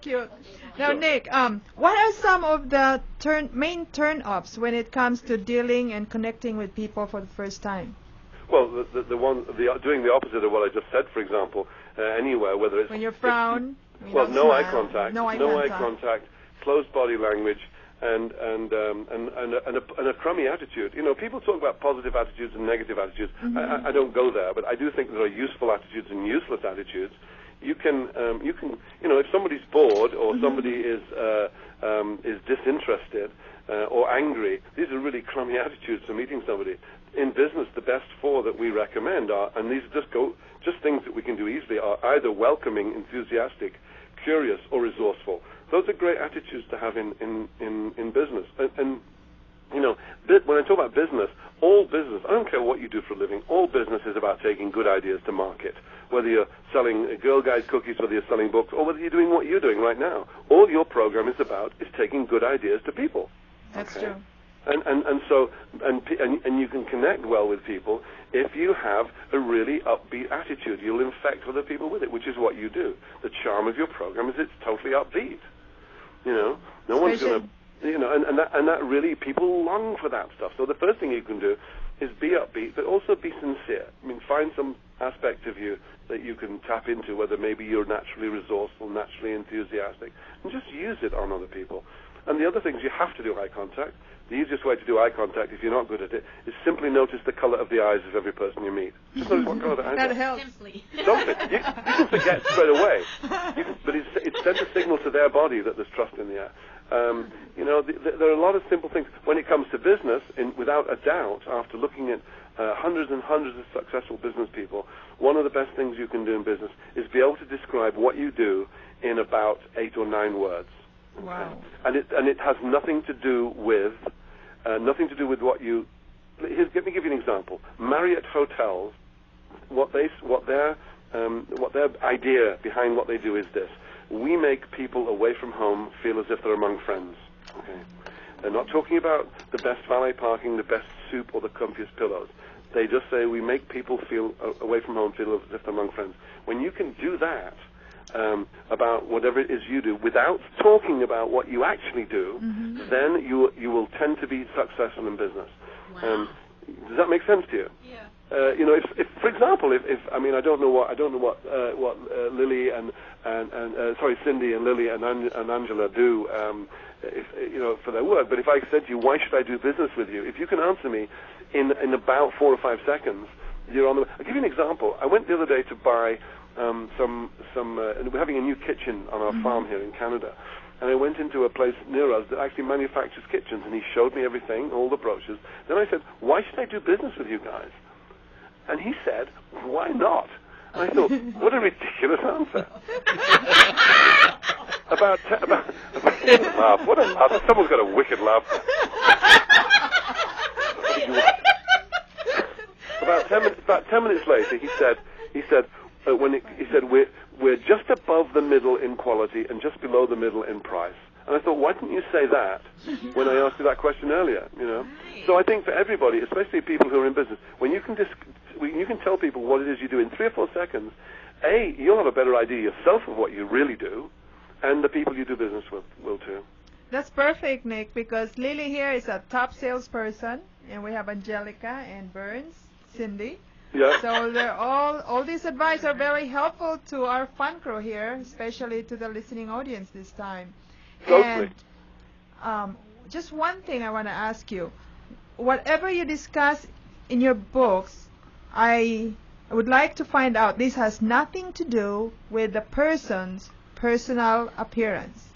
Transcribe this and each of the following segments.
cute. Now, Nick, what are some of the main turn-ups when it comes to dealing and connecting with people for the first time? Well, doing the opposite of what I just said, for example, anywhere, whether it's... When you frown, no eye contact, closed body language, and a crummy attitude. You know, people talk about positive attitudes and negative attitudes. I don't go there, but I do think there are useful attitudes and useless attitudes. You can, if somebody's bored or somebody is disinterested or angry, these are really crummy attitudes to meeting somebody. In business, the best four that we recommend are, and these just things that we can do easily, are either welcoming, enthusiastic, curious, or resourceful. Those are great attitudes to have in business. And you know, when I talk about business, all business, I don't care what you do for a living, all business is about taking good ideas to market. Whether you're selling Girl Guide cookies, whether you're selling books, or whether you're doing what you're doing right now. All your program is about is taking good ideas to people. That's true. And you can connect well with people if you have a really upbeat attitude. You'll infect other people with it, which is what you do. The charm of your program is it's totally upbeat. You know, no one's going to, you know, and that really, people long for that stuff. So the first thing you can do is be upbeat, but also be sincere. I mean, find some aspect of you that you can tap into, whether maybe you're naturally resourceful, naturally enthusiastic, and just use it on other people. And the other thing is you have to do eye contact. The easiest way to do eye contact, if you're not good at it, is simply notice the color of the eyes of every person you meet. Just notice what color the eyes are. That helps. Don't you can forget straight away. But it sends a signal to their body that there's trust in the air. You know, there are a lot of simple things. When it comes to business, without a doubt, after looking at hundreds and hundreds of successful business people, one of the best things you can do in business is be able to describe what you do in about 8 or 9 words. Okay? Wow. And it has nothing to do with what you. Let me give you an example. Marriott hotels, what their idea behind what they do is this: we make people away from home feel as if they're among friends. Okay, they're not talking about the best valet parking, the best soup, or the comfiest pillows. They just say we make people feel away from home feel as if they're among friends. When you can do that about whatever it is you do without talking about what you actually do, then you will tend to be successful in business. Wow. Does that make sense to you? Yeah. You know, if for example, if I mean, I don't know what Lily and Cindy and Lily and Angela do, you know, for their work. But if I said to you, why should I do business with you? If you can answer me in about 4 or 5 seconds, you're on the. I'll give you an example. I went the other day to buy some. We're having a new kitchen on our farm here in Canada. And I went into a place near us that actually manufactures kitchens, and he showed me everything, all the brochures. Then I said, why should I do business with you guys? And he said, why not? And I thought, what a ridiculous answer. What a laugh. Someone's got a wicked laugh. About 10 minutes later, he said, we're just above the middle in quality and just below the middle in price. And I thought, why didn't you say that when I asked you that question earlier? You know. Right. So I think for everybody, especially people who are in business, when you can tell people what it is you do in 3 or 4 seconds, you'll have a better idea yourself of what you really do, and the people you do business with will too. That's perfect, Nick, because Lily here is a top salesperson, and we have Angelica and Burns, Cindy. Yeah. So they're all these advice are very helpful to our fun crew here, especially to the listening audience this time. Totally. And just one thing I want to ask you. Whatever you discuss in your books, I would like to find out this has nothing to do with the person's personal appearance.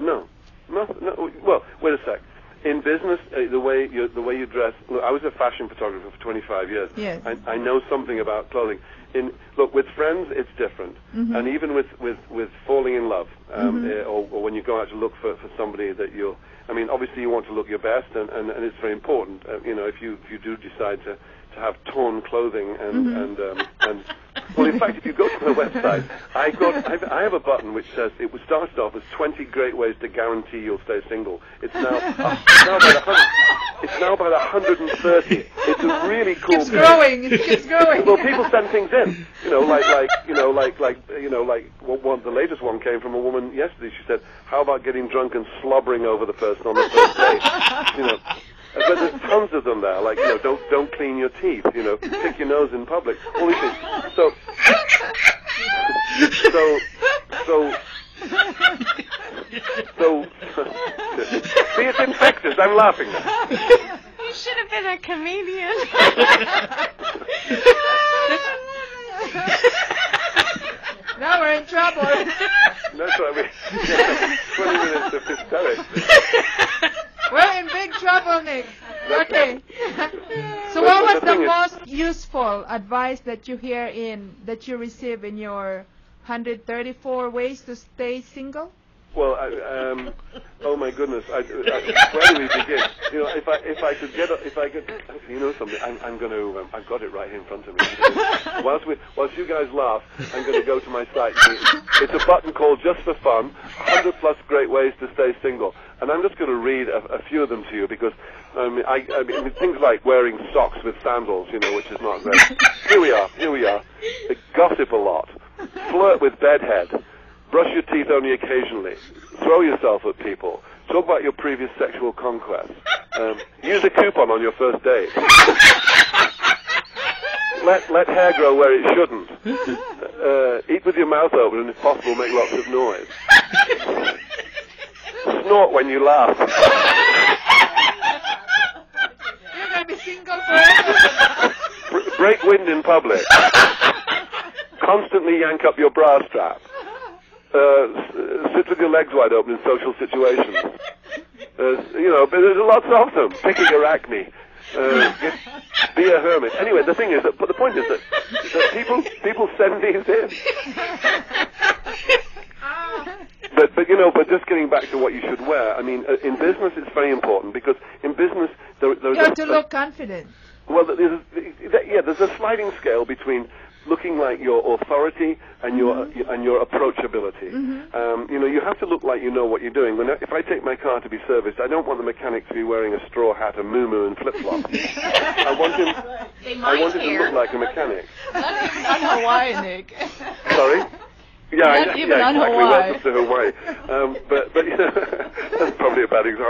No. Well, wait a sec. In business, the way you dress. Look, I was a fashion photographer for 25 years. Yes. I know something about clothing. Look, with friends, it's different, and even with falling in love, or when you go out to look for somebody that you'll. I mean, obviously you want to look your best, and it's very important. You know, if you do decide to have torn clothing and well, in fact, if you go to my website, I have a button which says it was started how about 130? It's a really cool Keeps growing. It keeps growing. Well, people send things in. One, the latest one came from a woman yesterday. She said, "How about getting drunk and slobbering over the person on the first date?" But there's tons of them there. Like, don't clean your teeth. Pick your nose in public. All these things. So see, it's infectious. I'm laughing now. You should have been a comedian. Now we're in trouble. That's what I mean. 20 minutes of hysterics. We're in big trouble, Nick. Okay. So what was the most useful advice that you receive in your 134 ways to stay single? Well, oh my goodness, where do we begin? If I could, something, I'm going to, I've got it right here in front of me. Whilst you guys laugh, I'm going to go to my site. It's a button called Just for Fun, 100 plus great ways to stay single. And I'm just going to read a few of them to you because, I mean, things like wearing socks with sandals, which is not great. Here we are. Gossip a lot. Flirt with bedhead. Brush your teeth only occasionally. Throw yourself at people. Talk about your previous sexual conquest. Use a coupon on your first date. Let hair grow where it shouldn't. Eat with your mouth open and, if possible, make lots of noise. Snort when you laugh. You're going to be single forever. Break wind in public. Constantly yank up your bra strap. Sit with your legs wide open in social situations. But there's lots of them. Pick a your acne. Be a hermit. Anyway, the thing is that, but the point is that people send these in. But just getting back to what you should wear. I mean, in business, it's very important because in business there's you have to look confident. Well, there's a sliding scale between looking like your authority and your approachability. Mm-hmm. You have to look like you know what you're doing. If I take my car to be serviced, I don't want the mechanic to be wearing a straw hat, a muumuu, and flip-flops. I want him to look like a mechanic. Not Hawaii, Nick. Sorry? Yeah, Not even on exactly. Hawaii. Welcome to Hawaii. But that's probably a bad example.